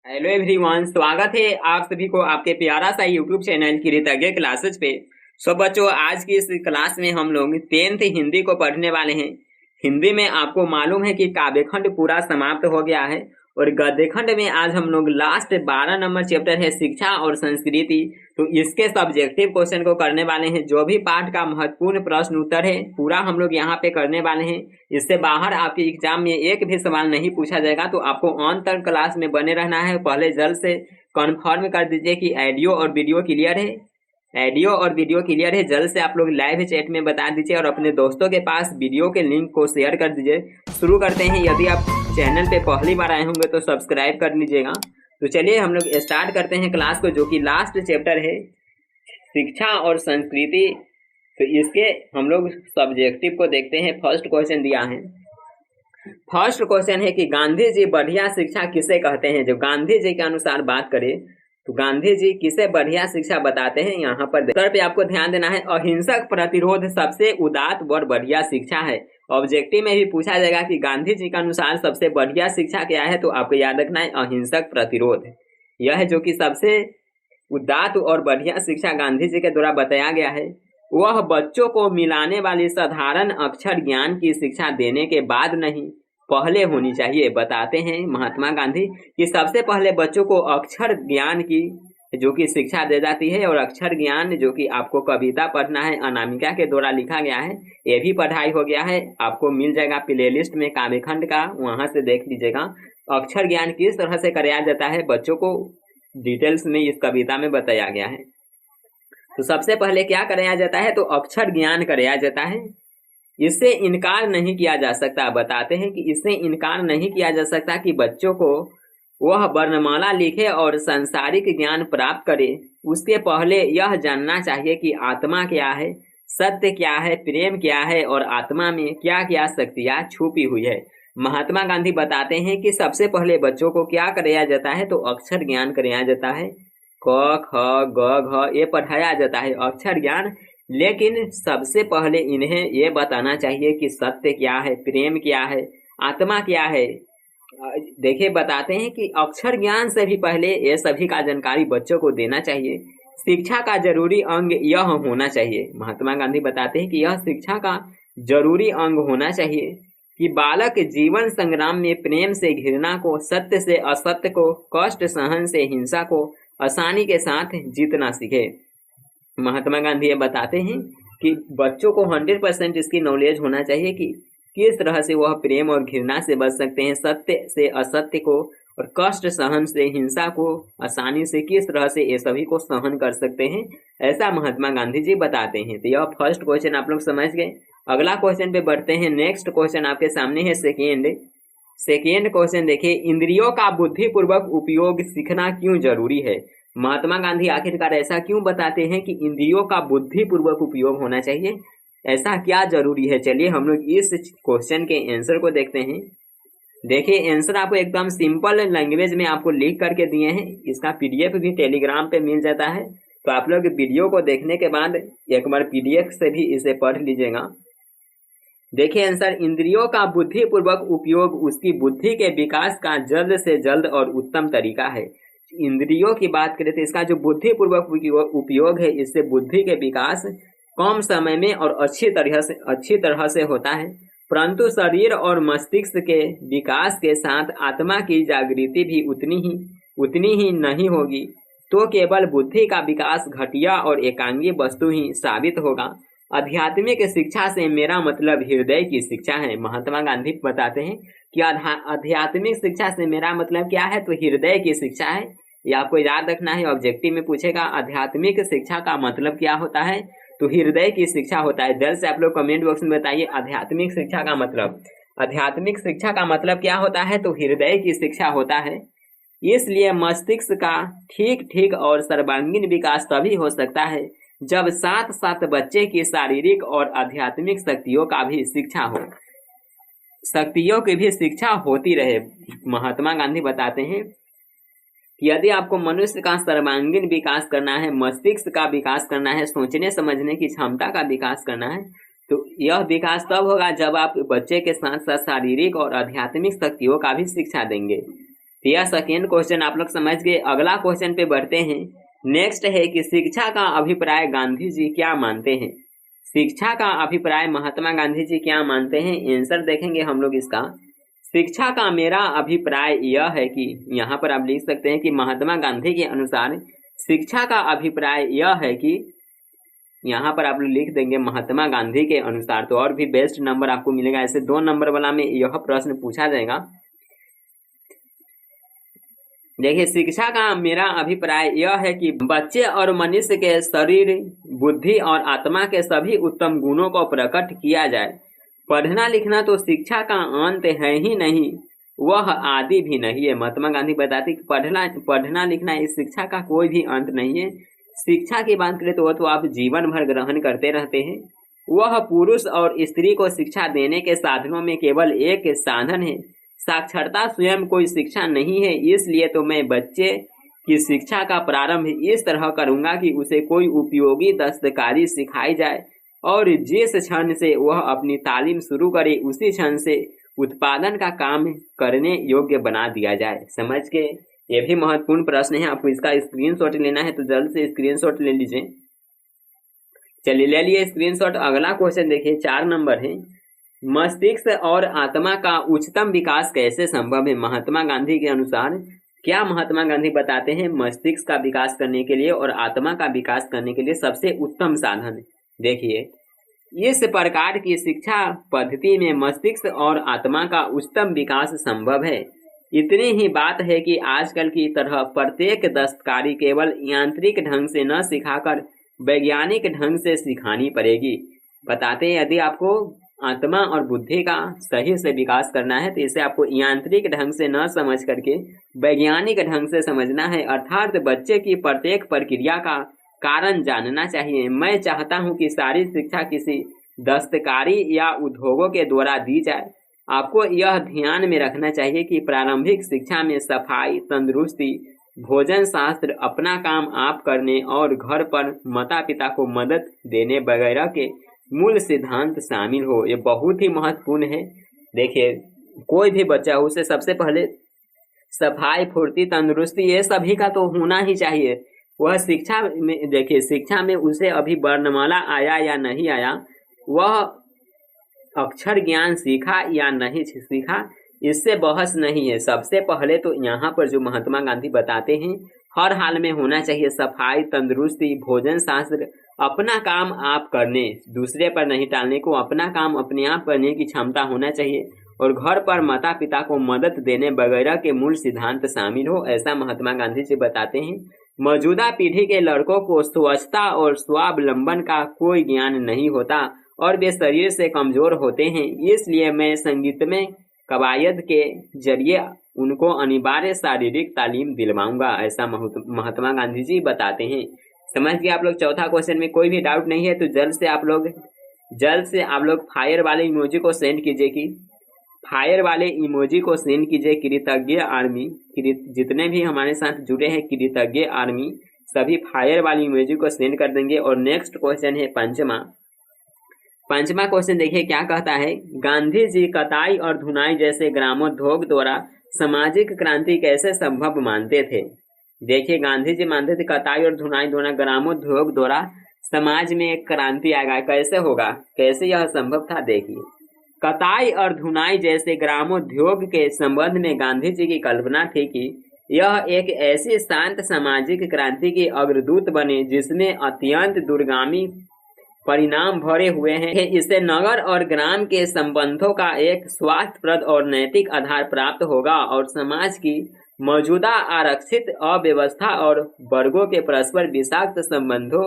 Hello everyone, स्वागत है आप सभी को आपके प्यारा सा यूट्यूब चैनल कृतज्ञ क्लासेज पे। सो बच्चों, आज की इस क्लास में हम लोग 10th हिंदी को पढ़ने वाले हैं। हिंदी में आपको मालूम है कि काव्यखंड पूरा समाप्त हो गया है और गद्यखंड में आज हम लोग लास्ट 12 नंबर चैप्टर है शिक्षा और संस्कृति। तो इसके सब्जेक्टिव क्वेश्चन को करने वाले हैं। जो भी पाठ का महत्वपूर्ण प्रश्न उत्तर है पूरा हम लोग यहाँ पे करने वाले हैं। इससे बाहर आपके एग्जाम में एक भी सवाल नहीं पूछा जाएगा, तो आपको ऑन तक क्लास में बने रहना है। पहले जल्द से कन्फर्म कर दीजिए कि ऑडियो और वीडियो क्लियर है। ऑडियो और वीडियो क्लियर है, जल्द से आप लोग लाइव चैट में बता दीजिए और अपने दोस्तों के पास वीडियो के लिंक को शेयर कर दीजिए। शुरू करते हैं। यदि आप चैनल पे पहली बार आए होंगे तो सब्सक्राइब कर लीजिएगा। तो चलिए हम लोग स्टार्ट करते हैं क्लास को, जो कि लास्ट चैप्टर है शिक्षा और संस्कृति। तो इसके हम लोग सब्जेक्टिव को देखते हैं। फर्स्ट क्वेश्चन दिया है। फर्स्ट क्वेश्चन है कि गांधी जी बढ़िया शिक्षा किसे कहते हैं। जो गांधी जी के अनुसार बात करें तो गांधी जी किसे बढ़िया शिक्षा बताते हैं। यहाँ पर उत्तर पे आपको ध्यान देना है। अहिंसक प्रतिरोध सबसे उदात्त और बढ़िया शिक्षा है। ऑब्जेक्टिव में भी पूछा जाएगा कि गांधी जी के अनुसार सबसे बढ़िया शिक्षा क्या है, तो आपको याद रखना है अहिंसक प्रतिरोध। यह है जो कि सबसे उदात्त और बढ़िया शिक्षा गांधी जी के द्वारा बताया गया है। वह बच्चों को मिलाने वाली साधारण अक्षर ज्ञान की शिक्षा देने के बाद नहीं, पहले होनी चाहिए। बताते हैं महात्मा गांधी कि सबसे पहले बच्चों को अक्षर ज्ञान की जो कि शिक्षा दे जाती है। और अक्षर ज्ञान जो कि आपको कविता पढ़ना है, अनामिका के द्वारा लिखा गया है, ये भी पढ़ाई हो गया है। आपको मिल जाएगा प्लेलिस्ट में काव्यखंड का, वहां से देख लीजिएगा। अक्षर ज्ञान किस तरह से कराया जाता है बच्चों को, डिटेल्स में इस कविता में बताया गया है। तो सबसे पहले क्या कराया जाता है, तो अक्षर ज्ञान कराया जाता है। इससे इनकार नहीं किया जा सकता। बताते हैं कि इससे इनकार नहीं किया जा सकता कि बच्चों को वह वर्णमाला लिखे और सांसारिक ज्ञान प्राप्त करे। उसके पहले यह जानना चाहिए कि आत्मा क्या है, सत्य क्या है, प्रेम क्या है और आत्मा में क्या क्या शक्तियां छुपी हुई है। महात्मा गांधी बताते हैं कि सबसे पहले बच्चों को क्या कराया जाता है, तो अक्षर ज्ञान कराया जाता है। क ख ग घ ये पढ़ाया जाता है अक्षर ज्ञान। लेकिन सबसे पहले इन्हें ये बताना चाहिए कि सत्य क्या है, प्रेम क्या है, आत्मा क्या है। देखिए बताते हैं कि अक्षर ज्ञान से भी पहले ये सभी का जानकारी बच्चों को देना चाहिए। शिक्षा का जरूरी अंग यह होना चाहिए। महात्मा गांधी बताते हैं कि यह शिक्षा का जरूरी अंग होना चाहिए कि बालक जीवन संग्राम में प्रेम से घृणा को, सत्य से असत्य को, कष्ट सहन से हिंसा को आसानी के साथ जीतना सीखे। महात्मा गांधी ये बताते हैं कि बच्चों को 100% इसकी नॉलेज होना चाहिए कि किस तरह से वह प्रेम और घृणा से बच सकते हैं, सत्य से असत्य को और कष्ट सहन से हिंसा को आसानी से किस तरह से ये सभी को सहन कर सकते हैं, ऐसा महात्मा गांधी जी बताते हैं। तो यह फर्स्ट क्वेश्चन आप लोग समझ गए। अगला क्वेश्चन पे बढ़ते हैं। नेक्स्ट क्वेश्चन आपके सामने है सेकेंड क्वेश्चन देखिए, इंद्रियों का बुद्धिपूर्वक उपयोग सीखना क्यों जरूरी है। महात्मा गांधी आखिरकार ऐसा क्यों बताते हैं कि इंद्रियों का बुद्धिपूर्वक उपयोग होना चाहिए, ऐसा क्या जरूरी है। चलिए हम लोग इस क्वेश्चन के आंसर को देखते हैं। देखिए आंसर आपको एकदम सिंपल लैंग्वेज में आपको लिख करके दिए हैं। इसका पीडीएफ भी टेलीग्राम पे मिल जाता है, तो आप लोग वीडियो को देखने के बाद एक बार पीडीएफ से भी इसे पढ़ लीजिएगा। देखिए आंसर, इंद्रियों का बुद्धिपूर्वक उपयोग उसकी बुद्धि के विकास का जल्द से जल्द और उत्तम तरीका है। इंद्रियों की बात करें तो इसका जो बुद्धिपूर्वक उपयोग है, इससे बुद्धि के विकास कम समय में और अच्छी तरह से होता है। परंतु शरीर और मस्तिष्क के विकास के साथ आत्मा की जागृति भी उतनी ही नहीं होगी, तो केवल बुद्धि का विकास घटिया और एकांगी वस्तु ही साबित होगा। आध्यात्मिक शिक्षा से मेरा मतलब हृदय की शिक्षा है। महात्मा गांधी बताते हैं कि आध्यात्मिक शिक्षा से मेरा मतलब क्या है, तो हृदय की शिक्षा है। ये आपको याद रखना है। ऑब्जेक्टिव में पूछेगा आध्यात्मिक शिक्षा का मतलब क्या होता है, तो हृदय की शिक्षा होता है। जल्द से आप लोग कमेंट बॉक्स में बताइए आध्यात्मिक शिक्षा का मतलब। आध्यात्मिक शिक्षा का मतलब क्या होता है, तो हृदय की शिक्षा होता है। इसलिए मस्तिष्क का ठीक और सर्वांगीण विकास तभी हो सकता है जब साथ साथ बच्चे की शारीरिक और आध्यात्मिक शक्तियों का भी शिक्षा हो, शक्तियों की भी शिक्षा होती रहे। महात्मा गांधी बताते हैं कि यदि आपको मनुष्य का सर्वांगीण विकास करना है, मस्तिष्क का विकास करना है, सोचने समझने की क्षमता का विकास करना है, तो यह विकास तब होगा जब आप बच्चे के साथ साथ शारीरिक और आध्यात्मिक शक्तियों का भी शिक्षा देंगे। तो यह सेकेंड क्वेश्चन आप लोग समझ गए। अगला क्वेश्चन पे बढ़ते हैं। नेक्स्ट है कि शिक्षा का अभिप्राय गांधी जी क्या मानते हैं। शिक्षा का अभिप्राय महात्मा गांधी जी क्या मानते हैं, आंसर देखेंगे हम लोग इसका। शिक्षा का मेरा अभिप्राय यह है कि, यहाँ पर आप लिख सकते हैं कि महात्मा गांधी के अनुसार शिक्षा का अभिप्राय यह है कि, यहाँ पर आप लोग लिख देंगे महात्मा गांधी के अनुसार, तो और भी बेस्ट नंबर आपको मिलेगा। ऐसे 2 नंबर वाला में यह प्रश्न पूछा जाएगा। देखिए, शिक्षा का मेरा अभिप्राय यह है कि बच्चे और मनुष्य के शरीर, बुद्धि और आत्मा के सभी उत्तम गुणों को प्रकट किया जाए। पढ़ना लिखना तो शिक्षा का अंत है ही नहीं, वह आदि भी नहीं है। महात्मा गांधी बताते कि पढ़ना लिखना इस शिक्षा का कोई भी अंत नहीं है। शिक्षा की बात करें तो वह तो आप जीवन भर ग्रहण करते रहते हैं। वह पुरुष और स्त्री को शिक्षा देने के साधनों में केवल एक साधन है। साक्षरता स्वयं कोई शिक्षा नहीं है। इसलिए तो मैं बच्चे की शिक्षा का प्रारंभ इस तरह करूंगा कि उसे कोई उपयोगी दस्तकारी सिखाई जाए और जिस क्षण से वह अपनी तालीम शुरू करे उसी क्षण से उत्पादन का काम करने योग्य बना दिया जाए। समझ के, ये भी महत्वपूर्ण प्रश्न है। आपको इसका स्क्रीनशॉट लेना है तो जल्द से स्क्रीनशॉट ले लीजिए। चलिए, ले लिए स्क्रीनशॉट। अगला क्वेश्चन देखिए, 4 नंबर है। मस्तिष्क और आत्मा का उच्चतम विकास कैसे संभव है। महात्मा गांधी के अनुसार क्या महात्मा गांधी बताते हैं मस्तिष्क का विकास करने के लिए और आत्मा का विकास करने के लिए सबसे उत्तम साधन। देखिए, इस प्रकार की शिक्षा पद्धति में मस्तिष्क और आत्मा का उच्चतम विकास संभव है। इतनी ही बात है कि आजकल की तरह प्रत्येक दस्तकारी केवल यांत्रिक ढंग से न सिखाकर वैज्ञानिक ढंग से सिखानी पड़ेगी। बताते हैं, यदि आपको आत्मा और बुद्धि का सही से विकास करना है तो इसे आपको यांत्रिक ढंग से न समझ करके वैज्ञानिक ढंग से समझना है, अर्थात बच्चे की प्रत्येक प्रक्रिया का कारण जानना चाहिए। मैं चाहता हूं कि सारी शिक्षा किसी दस्तकारी या उद्योगों के द्वारा दी जाए। आपको यह ध्यान में रखना चाहिए कि प्रारंभिक शिक्षा में सफाई, तंदुरुस्ती, भोजन शास्त्र, अपना काम आप करने और घर पर माता पिता को मदद देने वगैरह के मूल सिद्धांत शामिल हो। ये बहुत ही महत्वपूर्ण है। देखिए, कोई भी बच्चा हो उसे सबसे पहले सफाई, फुर्ती, तंदुरुस्ती ये सभी का तो होना ही चाहिए। वह शिक्षा में, देखिए शिक्षा में उसे अभी वर्णमाला आया या नहीं आया, वह अक्षर ज्ञान सीखा या नहीं सीखा, इससे बहस नहीं है। सबसे पहले तो यहाँ पर जो महात्मा गांधी बताते हैं हर हाल में होना चाहिए सफाई, तंदुरुस्ती, भोजन शास्त्र, अपना काम आप करने, दूसरे पर नहीं टालने को, अपना काम अपने आप करने की क्षमता होना चाहिए और घर पर माता पिता को मदद देने वगैरह के मूल सिद्धांत शामिल हो, ऐसा महात्मा गांधी जी बताते हैं। मौजूदा पीढ़ी के लड़कों को स्वच्छता और स्वावलंबन का कोई ज्ञान नहीं होता और वे शरीर से कमजोर होते हैं। इसलिए मैं संगीतमय कवायद के जरिए उनको अनिवार्य शारीरिक तालीम दिलवाऊंगा, ऐसा महात्मा गांधी जी बताते हैं। समझ गए आप लोग। चौथा क्वेश्चन में कोई भी डाउट नहीं है तो जल्द से आप लोग फायर वाले इमोजी को सेंड कीजिए कि फायर वाले इमोजी को सेंड कीजिए। कृतज्ञ आर्मी, जितने भी हमारे साथ जुड़े हैं कृतज्ञ आर्मी, सभी फायर वाली इमोजी को सेंड कर देंगे। और नेक्स्ट क्वेश्चन है पंचमा क्वेश्चन देखिए क्या कहता है। गांधी जी कताई और धुनाई जैसे ग्रामोद्योग द्वारा सामाजिक क्रांति कैसे संभव मानते थे। देखिए, गांधी जी मानते थे कताई और धुनाई द्वारा ग्रामोद्योग द्वारा समाज में एक क्रांति आएगा। कैसे होगा, कैसे यह संभव था। देखिए, कताई और धुनाई जैसे ग्रामोद्योग के संबंध में गांधी जी की कल्पना थी कि यह एक ऐसी शांत सामाजिक क्रांति के अग्रदूत बने जिसमें अत्यंत दूरगामी परिणाम भरे हुए हैं। इससे नगर और ग्राम के संबंधों का एक स्वास्थ्यप्रद और नैतिक आधार प्राप्त होगा और समाज की मौजूदा आरक्षित अव्यवस्था और वर्गों के परस्पर विषाक्त संबंधों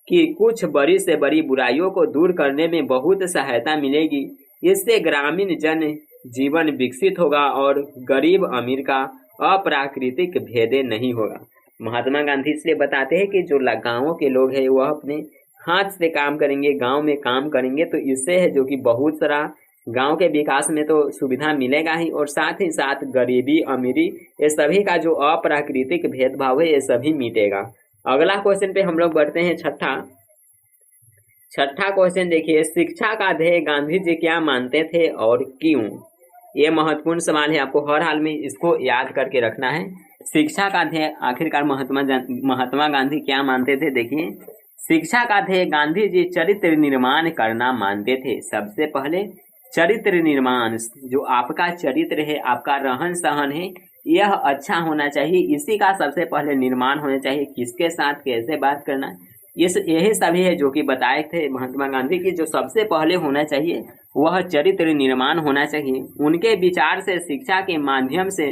की कुछ बड़ी से बड़ी बुराइयों को दूर करने में बहुत सहायता मिलेगी। इससे ग्रामीण जन जीवन विकसित होगा और गरीब अमीर का अप्राकृतिक भेद नहीं होगा। महात्मा गांधी इसलिए बताते हैं कि जो गाँवों के लोग हैं वह अपने हाथ से काम करेंगे, गांव में काम करेंगे, तो इससे है जो कि बहुत सारा गांव के विकास में तो सुविधा मिलेगा ही और साथ ही साथ गरीबी अमीरी ये सभी का जो अप्राकृतिक भेदभाव है ये सभी मिटेगा। अगला क्वेश्चन पे हम लोग बढ़ते हैं। छठा क्वेश्चन देखिए, शिक्षा का ध्येय गांधी जी क्या मानते थे और क्यों। ये महत्वपूर्ण सवाल है, आपको हर हाल में इसको याद करके रखना है। शिक्षा का ध्येय आखिरकार महात्मा गांधी क्या मानते थे? देखिए, शिक्षा का ध्येय गांधी जी चरित्र निर्माण करना मानते थे। सबसे पहले चरित्र निर्माण, जो आपका चरित्र है, आपका रहन सहन है, यह अच्छा होना चाहिए, इसी का सबसे पहले निर्माण होना चाहिए। किसके साथ कैसे बात करना, यही सभी है जो कि बताए थे महात्मा गांधी की। जो सबसे पहले होना चाहिए वह चरित्र निर्माण होना चाहिए। उनके विचार से शिक्षा के माध्यम से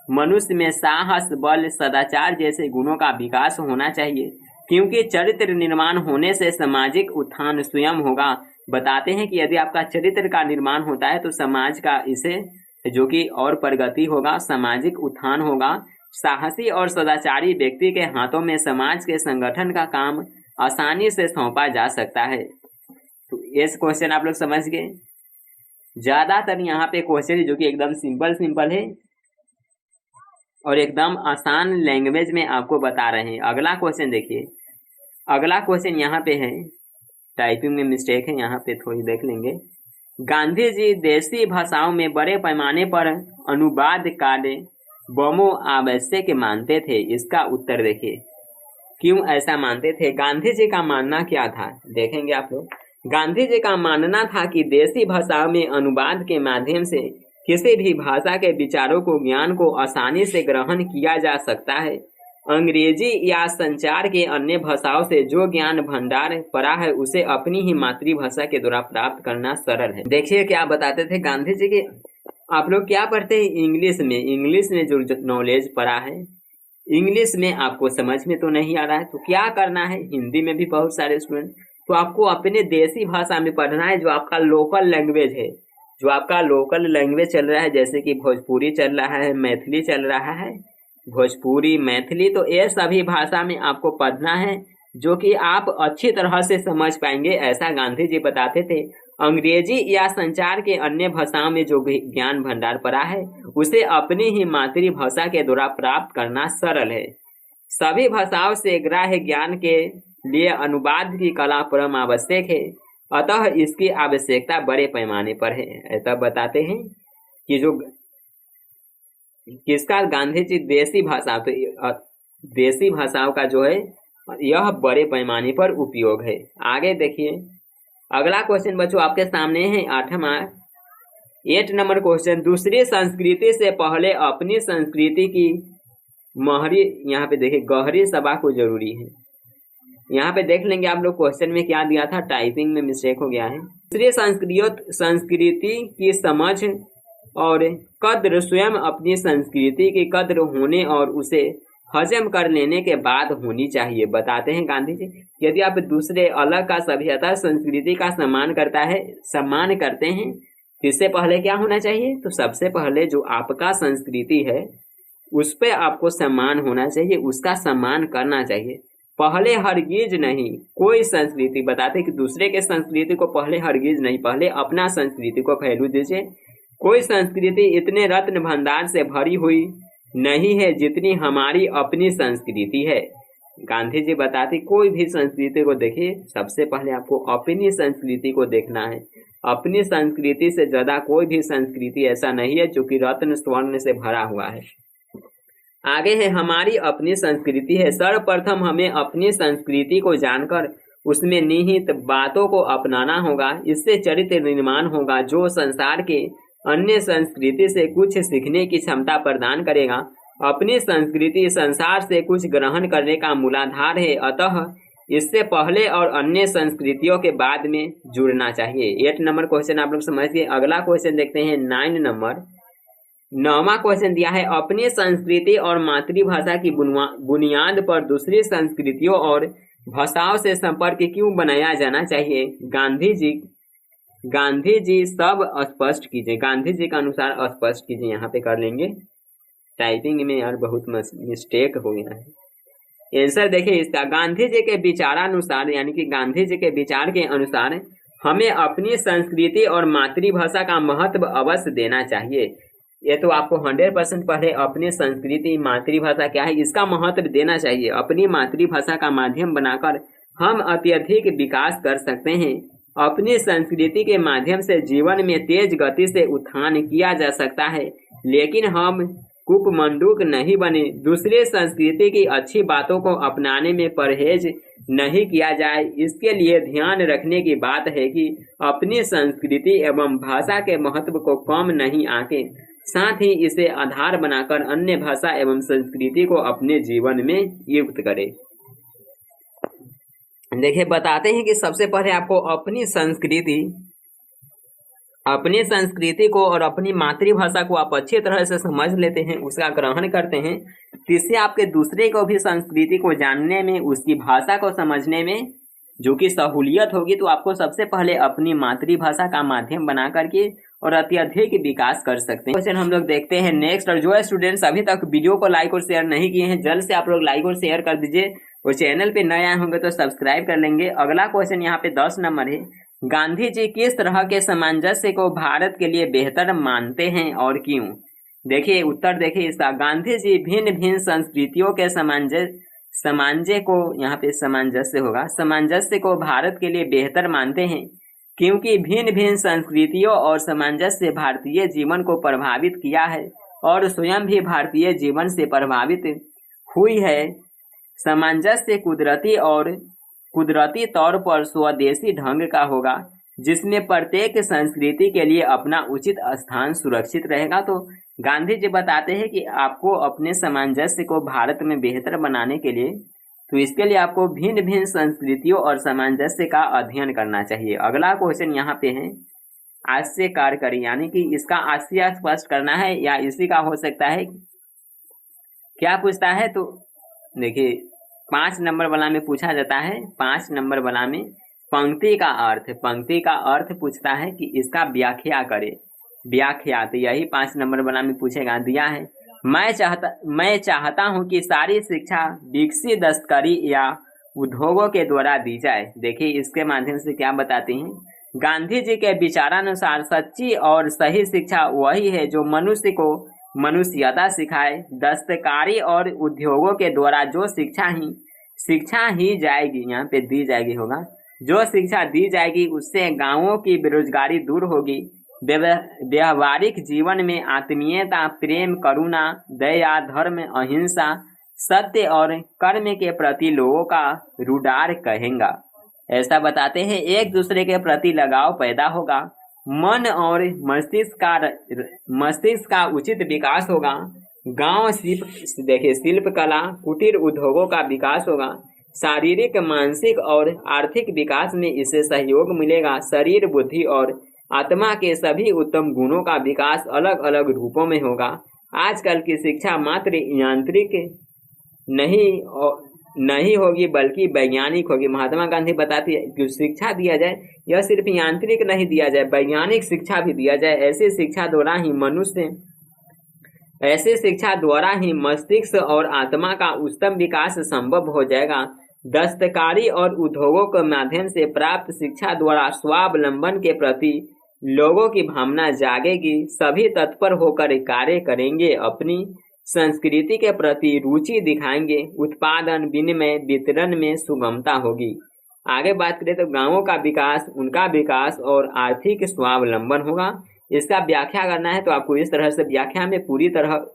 मनुष्य में साहस, बल, सदाचार जैसे गुणों का विकास होना चाहिए, क्योंकि चरित्र निर्माण होने से सामाजिक उत्थान स्वयं होगा। बताते हैं कि यदि आपका चरित्र का निर्माण होता है तो समाज का इसे जो कि और प्रगति होगा, सामाजिक उत्थान होगा। साहसी और सदाचारी व्यक्ति के हाथों में समाज के संगठन का काम आसानी से सौंपा जा सकता है। तो ये क्वेश्चन आप लोग समझ गए। ज्यादातर यहाँ पे क्वेश्चन जो कि एकदम सिंपल है और एकदम आसान लैंग्वेज में आपको बता रहे हैं। अगला क्वेश्चन देखिए, अगला क्वेश्चन यहाँ पे है, टाइपिंग में मिस्टेक है, यहाँ पे थोड़ी देख लेंगे। गांधी जी देसी भाषाओं में बड़े पैमाने पर अनुवाद कार्य बमो आवश्यक मानते थे। इसका उत्तर देखिए, क्यों ऐसा मानते थे? गांधी जी का मानना क्या था, देखेंगे आप लोग। गांधी जी का मानना था कि देसी भाषाओं में अनुवाद के माध्यम से किसी भी भाषा के विचारों को, ज्ञान को आसानी से ग्रहण किया जा सकता है। अंग्रेजी या संचार के अन्य भाषाओं से जो ज्ञान भंडार पड़ा है उसे अपनी ही मातृभाषा के द्वारा प्राप्त करना सरल है। देखिए क्या बताते थे गांधी जी के, आप लोग क्या पढ़ते हैं इंग्लिश में जो नॉलेज पड़ा है, इंग्लिश में आपको समझ में तो नहीं आ रहा है, तो क्या करना है? हिंदी में भी बहुत सारे स्टूडेंट, तो आपको अपने देसी भाषा में पढ़ना है, जो आपका लोकल लैंग्वेज है, जो आपका लोकल लैंग्वेज चल रहा है, जैसे कि भोजपुरी चल रहा है, मैथिली चल रहा है, भोजपुरी, मैथिली, तो ये सभी भाषा में आपको पढ़ना है, जो कि आप अच्छी तरह से समझ पाएंगे, ऐसा गांधी जी बताते थे। अंग्रेजी या संचार के अन्य भाषाओं में जो ज्ञान भंडार पड़ा है उसे अपनी ही मातृभाषा के द्वारा प्राप्त करना सरल है। सभी भाषाओं से ग्राह्य ज्ञान के लिए अनुवाद की कला परम आवश्यक है, अतः इसकी आवश्यकता बड़े पैमाने पर है। ऐसा बताते हैं कि जो किसका, गांधी जी देसी भाषा, तो देसी भाषाओं का जो है यह बड़े पैमाने पर उपयोग है। आगे देखिए, अगला क्वेश्चन बच्चों आपके सामने है 8 नंबर क्वेश्चन। दूसरी संस्कृति से पहले अपनी संस्कृति की महरी, यहाँ पे देखिए गहरी सभा को जरूरी है। यहाँ पे देख लेंगे आप लोग क्वेश्चन में क्या दिया था, टाइपिंग में मिस्टेक हो गया है। दूसरी संस्कृति की समझ और कद्र स्वयं अपनी संस्कृति की कद्र होने और उसे हजम कर लेने के बाद होनी चाहिए। बताते हैं गांधी जी, यदि आप दूसरे अलग का सभ्यता संस्कृति का सम्मान करते हैं, इससे पहले क्या होना चाहिए? तो सबसे पहले जो आपका संस्कृति है उस पे आपको सम्मान होना चाहिए, उसका सम्मान करना चाहिए। पहले हरगिज नहीं कोई संस्कृति, बताते कि दूसरे के संस्कृति को पहले हरगिज नहीं, पहले अपना संस्कृति को पहलू दीजिए। कोई संस्कृति इतने रत्न भंडार से भरी हुई नहीं है जितनी हमारी अपनी संस्कृति है। गांधी जी बताते कोई भी संस्कृति को देखिए, सबसे पहले आपको अपनी संस्कृति को देखना है। अपनी संस्कृति से ज्यादा कोई भी संस्कृति ऐसा नहीं है जो कि रत्न स्वर्ण से भरा हुआ है। आगे है हमारी अपनी संस्कृति है। सर्वप्रथम हमें अपनी संस्कृति को जानकर उसमें निहित बातों को अपनाना होगा, इससे चरित्र निर्माण होगा जो संसार के अन्य संस्कृति से कुछ सीखने की क्षमता प्रदान करेगा। अपनी संस्कृति संसार से कुछ ग्रहण करने का मूलाधार है, अतः इससे पहले और अन्य संस्कृतियों के बाद में जुड़ना चाहिए। 8 नंबर क्वेश्चन आप लोग समझिए। अगला क्वेश्चन देखते हैं 9 नंबर। 9वां क्वेश्चन दिया है, अपनी संस्कृति और मातृभाषा की बुनियाद पर दूसरी संस्कृतियों और भाषाओं से संपर्क क्यों बनाया जाना चाहिए? गांधी जी सब स्पष्ट कीजिए, गांधी जी के अनुसार स्पष्ट कीजिए। यहाँ पे कर लेंगे, टाइपिंग में यार बहुत मिस्टेक हो गया है। आंसर देखिए इसका, गांधी जी के विचारानुसार, यानी कि गांधी जी के विचार के अनुसार हमें अपनी संस्कृति और मातृभाषा का महत्व अवश्य देना चाहिए। ये तो आपको 100% पहले अपनी संस्कृति मातृभाषा क्या है इसका महत्व देना चाहिए। अपनी मातृभाषा का माध्यम बनाकर हम अत्यधिक विकास कर सकते हैं। अपनी संस्कृति के माध्यम से जीवन में तेज गति से उत्थान किया जा सकता है, लेकिन हम कूपमंडूक नहीं बने। दूसरे संस्कृति की अच्छी बातों को अपनाने में परहेज नहीं किया जाए। इसके लिए ध्यान रखने की बात है कि अपनी संस्कृति एवं भाषा के महत्व को कम नहीं आंके, साथ ही इसे आधार बनाकर अन्य भाषा एवं संस्कृति को अपने जीवन में युक्त करें। देखिए, बताते हैं कि सबसे पहले आपको अपनी संस्कृति को और अपनी मातृभाषा को आप अच्छी तरह से समझ लेते हैं, उसका ग्रहण करते हैं, तो इससे आपके दूसरे को भी संस्कृति को जानने में, उसकी भाषा को समझने में जो कि सहूलियत होगी। तो आपको सबसे पहले अपनी मातृभाषा का माध्यम बना करके और अत्यधिक विकास कर सकते हैं। क्वेश्चन हम लोग देखते हैं नेक्स्ट। और जो स्टूडेंट्स अभी तक वीडियो को लाइक और शेयर नहीं किए हैं, जल्द से आप लोग लाइक और शेयर कर दीजिए, और चैनल पे नए आए होंगे तो सब्सक्राइब कर लेंगे। अगला क्वेश्चन यहाँ पे 10 नंबर है, गांधी जी किस तरह के सामंजस्य को भारत के लिए बेहतर मानते हैं और क्यों? देखिए उत्तर देखिए इसका, गांधी जी भिन्न भिन्न संस्कृतियों के सामंजस्य को भारत के लिए बेहतर मानते हैं, क्योंकि भिन्न भिन्न संस्कृतियों और सामंजस्य भारतीय जीवन को प्रभावित किया है और स्वयं भी भारतीय जीवन से प्रभावित हुई है। सामंजस्य कुदरती तौर पर स्वदेशी ढंग का होगा, जिसमें प्रत्येक संस्कृति के लिए अपना उचित स्थान सुरक्षित रहेगा। तो गांधी जी बताते हैं कि आपको अपने सामंजस्य को भारत में बेहतर बनाने के लिए, तो इसके लिए आपको भिन्न भिन्न संस्कृतियों और सामंजस्य का अध्ययन करना चाहिए। अगला क्वेश्चन यहाँ पे है, आशय कार्य करें, यानी कि इसका आशय स्पष्ट करना है या इसी का हो सकता है, क्या पूछता है? तो देखिए 5 नंबर वाला में पूछा जाता है, 5 नंबर वाला में पंक्ति का अर्थ पूछता है कि इसका व्याख्या करे, व्याख्या। तो यही 5 नंबर वाला में पूछेगा, दिया है, मैं चाहता हूं कि सारी शिक्षा विकसित दस्तकारी या उद्योगों के द्वारा दी जाए। देखिए इसके माध्यम से क्या बताते हैं, गांधी जी के विचारानुसार सच्ची और सही शिक्षा वही है जो मनुष्य को मनुष्यता सिखाए। दस्तकारी और उद्योगों के द्वारा जो शिक्षा ही जाएगी, यहाँ पे दी जाएगी होगा, जो शिक्षा दी जाएगी उससे गांवों की बेरोजगारी दूर होगी। व्यवहारिक जीवन में आत्मीयता, प्रेम, करुणा, दया, धर्म, अहिंसा, सत्य और कर्म के प्रति लोगों का रुडार कहेगा। ऐसा बताते हैं, एक दूसरे के प्रति लगाव पैदा होगा, मन और मस्तिष्क का उचित विकास होगा। गांव शिल्प कला, कुटीर उद्योगों का विकास होगा। शारीरिक, मानसिक और आर्थिक विकास में इससे सहयोग मिलेगा। शरीर, बुद्धि और आत्मा के सभी उत्तम गुणों का विकास अलग अलग रूपों में होगा। आजकल की शिक्षा मात्र यांत्रिक नहीं होगी बल्कि वैज्ञानिक होगी। महात्मा गांधी बताती है कि शिक्षा दिया जाए यह सिर्फ यांत्रिक नहीं दिया जाए, वैज्ञानिक शिक्षा भी दिया जाए। ऐसी शिक्षा द्वारा ही मस्तिष्क और आत्मा का उत्तम विकास संभव हो जाएगा। दस्तकारी और उद्योगों के माध्यम से प्राप्त शिक्षा द्वारा स्वावलंबन के प्रति लोगों की भावना जागेगी। सभी तत्पर होकर कार्य करेंगे, अपनी संस्कृति के प्रति रुचि दिखाएंगे। उत्पादन, विनिमय, वितरण में सुगमता होगी। आगे बात करें तो गांवों का विकास, उनका विकास और आर्थिक स्वावलंबन होगा। इसका व्याख्या करना है तो आपको इस तरह से व्याख्या में पूरी तरह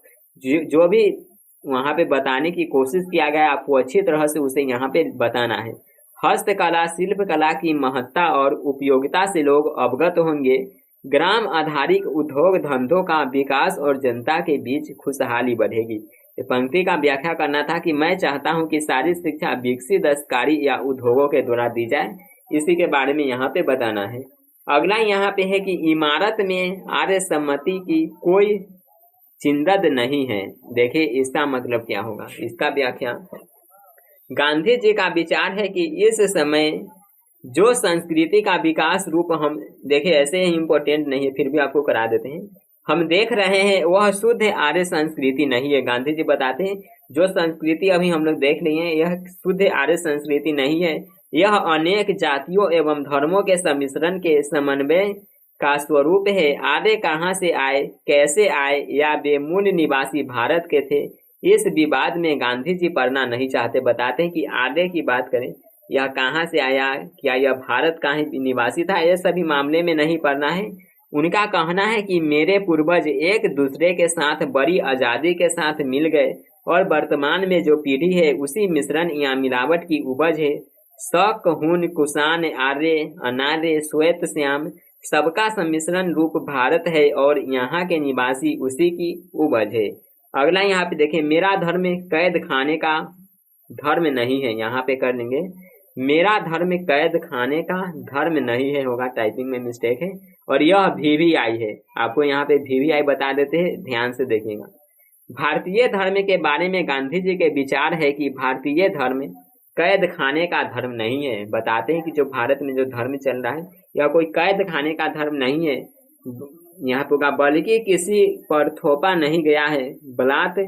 जो भी वहां पे बताने की कोशिश किया गया है आपको अच्छी तरह से उसे यहाँ पे बताना है। हस्तकला, शिल्प कला की महत्ता और उपयोगिता से लोग अवगत होंगे। ग्राम आधारित उद्योग धंधों का विकास और जनता के बीच खुशहाली बढ़ेगी। पंक्ति का व्याख्या करना था कि मैं चाहता हूं कि सारी शिक्षा विकसित दस्तकारी या उद्योगों के द्वारा दी जाए, इसी के बारे में यहाँ पे बताना है। अगला यहाँ पे है कि इमारत में आर्य सम्मति की कोई चिंदद नहीं है। देखिए इसका मतलब क्या होगा, इसका व्याख्या। गांधी जी का विचार है कि इस समय जो संस्कृति का विकास रूप हम देखे, ऐसे ही इम्पोर्टेंट नहीं है फिर भी आपको करा देते हैं, हम देख रहे हैं वह शुद्ध आर्य संस्कृति नहीं है। गांधी जी बताते हैं जो संस्कृति अभी हम लोग देख रहे हैं यह शुद्ध आर्य संस्कृति नहीं है, यह अनेक जातियों एवं धर्मों के सम्मिश्रण के समन्वय का स्वरूप है। आर्य कहाँ से आए, कैसे आए या वे मूल निवासी भारत के थे, इस विवाद में गांधी जी पड़ना नहीं चाहते। बताते हैं कि आर्य की बात करें यह कहाँ से आया, क्या यह भारत का ही निवासी था, ये सभी मामले में नहीं पढ़ना है। उनका कहना है कि मेरे पूर्वज एक दूसरे के साथ बड़ी आज़ादी के साथ मिल गए और वर्तमान में जो पीढ़ी है उसी मिश्रण या मिलावट की उपज है। शक, हुन, कुषाण, आर्य, अनार्य, श्वेत, श्याम सबका सम्मिश्रण रूप भारत है और यहाँ के निवासी उसी की उपज है। अगला यहाँ पे देखें, मेरा धर्म कैद खाने का धर्म नहीं है। यहाँ पे कर लेंगे मेरा धर्म कैद खाने का धर्म नहीं है, होगा टाइपिंग में मिस्टेक है। और यह VVI है, आपको यहाँ पे VVI बता देते हैं, ध्यान से देखिएगा। भारतीय धर्म के बारे में गांधी जी के विचार है कि भारतीय धर्म कैद खाने का धर्म नहीं है। बताते हैं कि जो भारत में जो धर्म चल रहा है यह कोई कैद खाने का धर्म नहीं है। यहाँ पर बल्कि किसी पर थोपा नहीं गया है, बलात्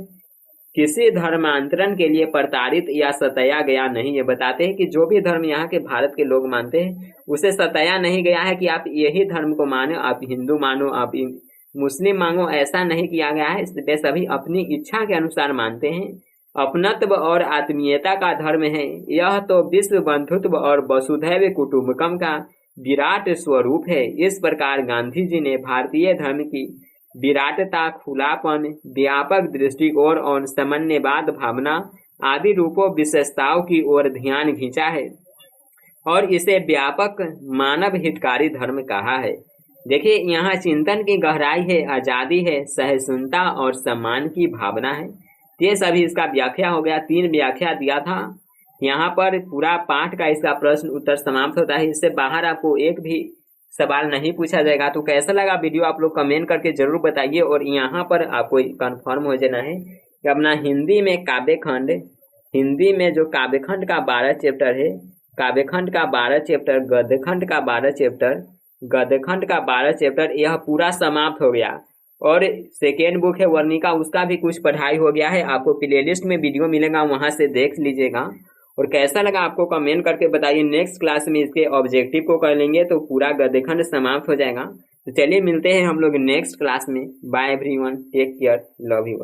किसी धर्मांतरण के लिए प्रताड़ित या सताया गया नहीं है। बताते हैं कि जो भी धर्म यहाँ के भारत के लोग मानते हैं उसे सताया नहीं गया है कि आप यही धर्म को मानो, आप हिंदू मानो, आप मुस्लिम मांगो, ऐसा नहीं किया गया है। वे सभी अपनी इच्छा के अनुसार मानते हैं। अपनत्व और आत्मीयता का धर्म है। यह तो विश्व बंधुत्व और वसुधैव कुटुंबकम का विराट स्वरूप है। इस प्रकार गांधी जी ने भारतीय धर्म की विराटता, खुलापन, व्यापक दृष्टिकोण और समन्वयवाद भावना आदि रूपों विशेषताओं की ओर ध्यान खींचा है और इसे व्यापक मानव हितकारी धर्म कहा है। देखिए यहाँ चिंतन की गहराई है, आजादी है, सहिष्णुता और सम्मान की भावना है। ये सभी इसका व्याख्या हो गया। 3 व्याख्या दिया था। यहाँ पर पूरा पाठ का इसका प्रश्न उत्तर समाप्त होता है। इससे बाहर आपको एक भी सवाल नहीं पूछा जाएगा। तो कैसा लगा वीडियो आप लोग कमेंट करके जरूर बताइए। और यहाँ पर आपको कंफर्म हो जाना है कि अपना हिंदी में काव्यखंड, हिंदी में जो काव्यखंड का 12 चैप्टर है, काव्यखंड का 12 चैप्टर, गद्यखंड का 12 चैप्टर, गद्यखंड का 12 चैप्टर यह पूरा समाप्त हो गया। और सेकेंड बुक है वर्णिका, उसका भी कुछ पढ़ाई हो गया है। आपको प्लेलिस्ट में वीडियो मिलेगा, वहां से देख लीजिएगा। और कैसा लगा आपको कमेंट करके बताइए। नेक्स्ट क्लास में इसके ऑब्जेक्टिव को कर लेंगे तो पूरा गद्यखंड समाप्त हो जाएगा। तो चलिए मिलते हैं हम लोग नेक्स्ट क्लास में। Bye everyone, take care, love you.